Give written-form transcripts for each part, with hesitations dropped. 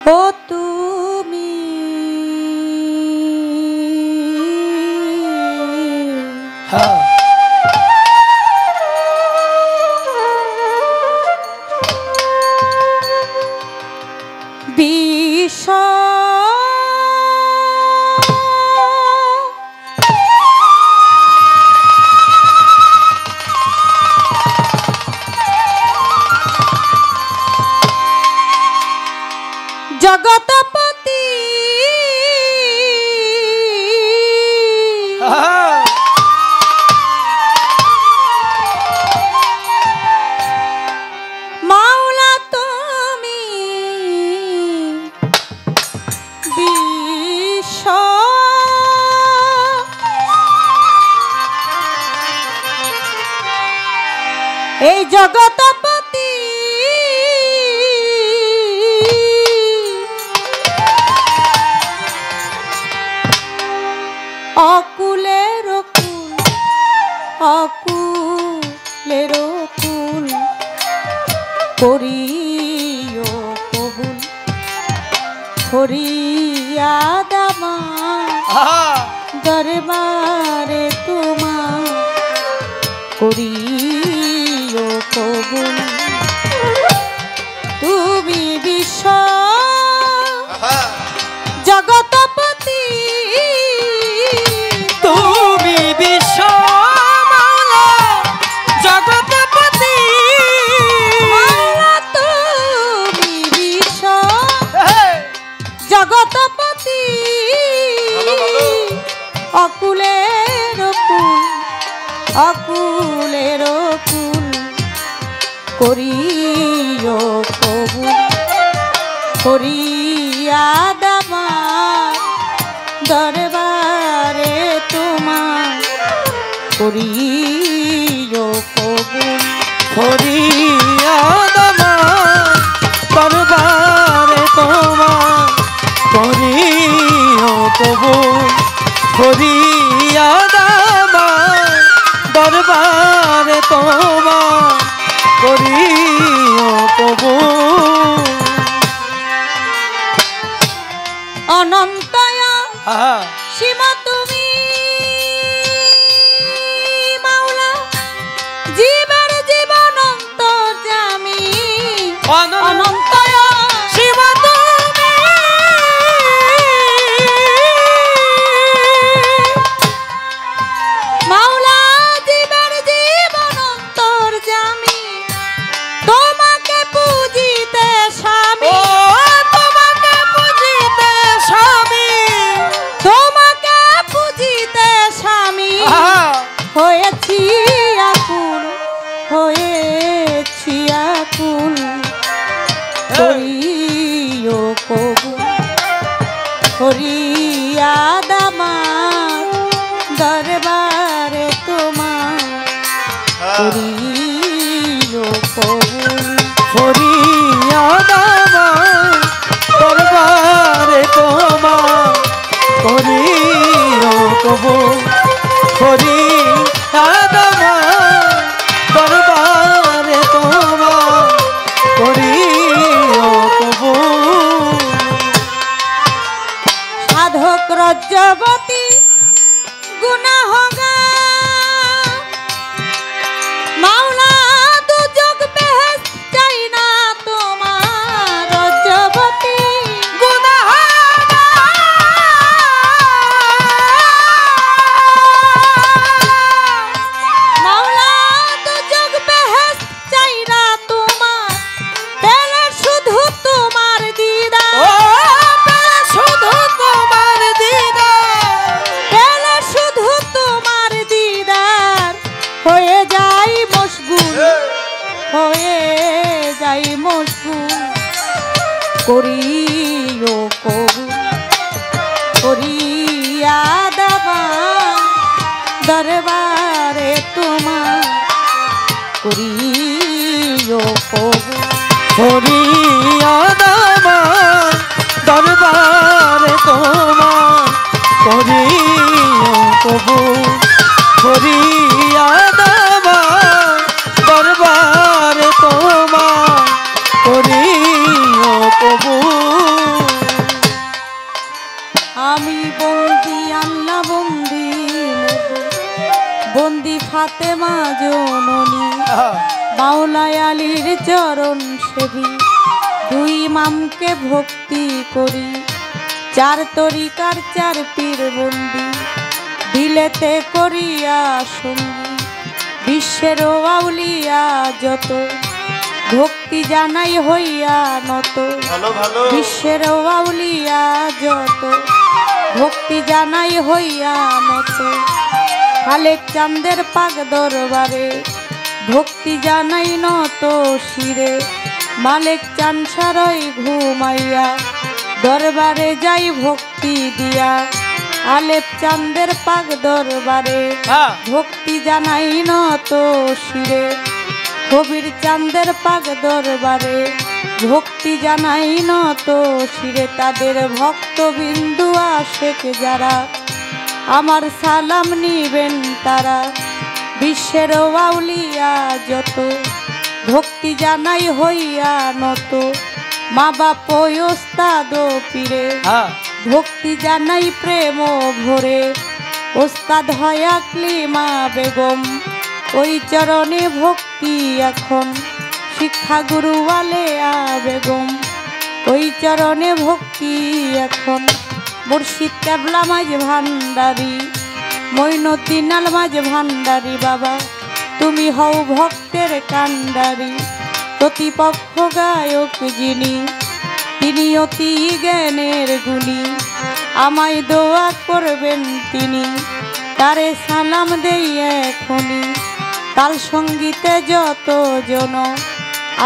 ও তুমি জগতপতি মাওলা তুমি বিশ্ব এই জগতপতি অকুলের কুল অকুলের কুল করিও কবুল করিয়া দামা দরবারে তোমার করিও কবুল তুমি বিশ্ব জগতপতি তুমি বিশ্ব মাওলা জগতপতি মাওলা তুমি বিশ্ব জগতপতি অকুলের কুল অকুলের কুল করিও কবুল করিয়া দামা দরবারে তোমার করিও কবুল করিয়া দামা দরবারে তোমার করিও কবুল করিয়া দামা দরবারে তোমার করিও কবুল অনন্তয়া সীমা তুমি মাওলা জীবের জীবন অন্তর্যামী অনন্তয়া সীমা তুমি মাওলা জীবের জীবন অন্তর্যামী তোমাকে পূজিতে স্বামী তোমাকে পুজিতে স্বামী তোমাকে পূজিতে স্বামী হয়েছি আকুল হয়েছি আকুল করিও কবুল করিয়া দামা দরবারে তোমার করিও কবুল করিয়া দামা দরবারে তোমার করিও কবুল করিয়া দামা দরবারে তোমার করিও কবুল সাধক রজ্জবতী গুনাহগার মাওলা দুজগ বেহেশত চাই না তোমার রজ্জবতী মাওলা দুজগ বেহেশত চাই না তোমার পেলে শুধু তোমার দিদার শুধু তোমার দিদার পেলে শুধু তোমার দিদার হয়ে যাই মশগুল হয়ে যাই মশগুল করিও কবুল করিয়া দামা দরবারে তোমার করিও কবুল করিয়া দামা দরবারে তোমার করিও কবুল করিয়া দামা দরবারে তোমার করিও কবুল। কান্দি ফাতেমা জননী মাওলায় আলীর চরণ সেবী দুই ইমামকে ভক্তি করি চার তরিকার চার পীর বন্দি দিলেতে করিয়া সঙ্গী বিশ্বের আউলিয়া যত ভক্তি জানাই হইয়া নত বিশ্বের আউলিয়া যত ভক্তি জানাই হইয়া নত খালেক চাঁদের পাক দরবারে ভক্তি জানাই নত শিরে মালেক চান সারই ঘুমাইয়া দরবারে যাই ভক্তি দিয়া আলেপ চাঁদের পাক দরবারে ভক্তি জানাই নত শিরে কবির চাঁদের পাক দরবারে ভক্তি জানাই নত শিরে তাদের ভক্তবিন্দু আশেক যারা আমার সালাম নিবেন তারা বিশ্বের আউলিয়া যত ভক্তি জানাই হইয়া নত মা বাপ ওস্তাদ পীরে ভক্তি জানাই প্রেম ভরে ওস্তাদ হয় আকলিমা বেগম ওই চরণে ভক্তি এখন শিক্ষা গুরু আলেয়া বেগম ওই চরণে ভক্তি এখন মুর্শিদ কেবলা মাঝ ভান্ডারি মঈনুদ্দিন আল মাঝ ভান্ডারি বাবা তুমি হও ভক্তের কান্ডারি প্রতিপক্ষ গায়ক যিনি তিনি অতি জ্ঞানের গুণী আমায় দোয়া করবেন তিনি তারে সালাম দেই এখনি তাল সঙ্গীতে যত জন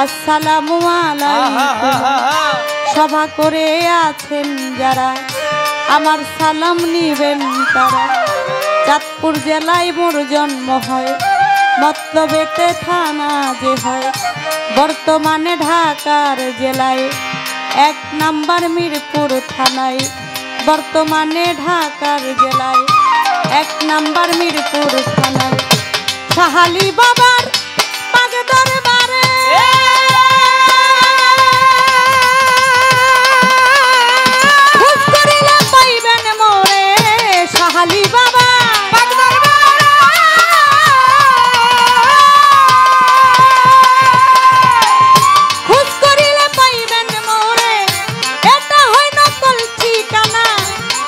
আসসালামু আলাইকুম সভা করে আছেন যারা আমার সালাম নিবেন তারা চাঁদপুর জেলায় মোর জন্ম হয় মতলবেতে থানা যে হয় বর্তমানে ঢাকার জেলায় 1 নাম্বার মিরপুর থানায় বর্তমানে ঢাকার জেলায় 1 নাম্বার মিরপুর থানায় সাহালি বাবার পাগ দরবারে খোঁজ করিলে পাইবেন মোরে সাহালি বাবা পাগ দরবারে খোঁজ করিলে পাইবেন মোরে এটা হয় নকল ঠিকানা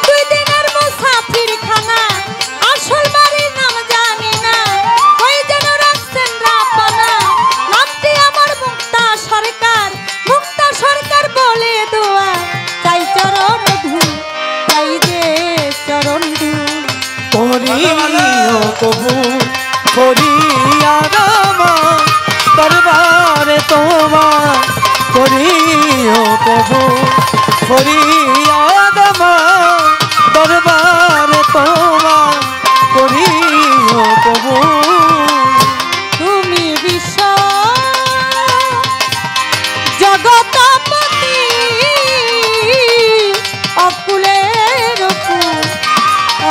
2 দিনের মুসাফির খানা আসল বাড়ির নাম জানি না ওই যেন রাখছেন রাপানা নামটি আমার মুক্তা সরকার বলে দোয়া চাই চরণ ধুল চাই যে চরণ ধুল করিও কবুল করিয়া দামা দরবারে তোমার করিও কবুল করিয়া দামা দরবারে তোমার করিও কবুল তুমি বিশ্ব জগতপতি অকুলের অকুল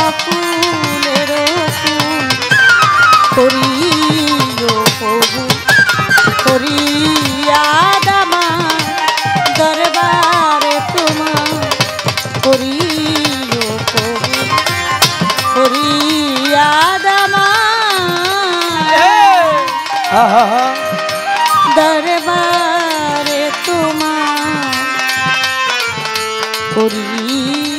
অকুলের অকুল করিও কবুল করিয়া দামা দরবারে তোমার করিও কবুল করিয়া দামা দরবারে তোমার করি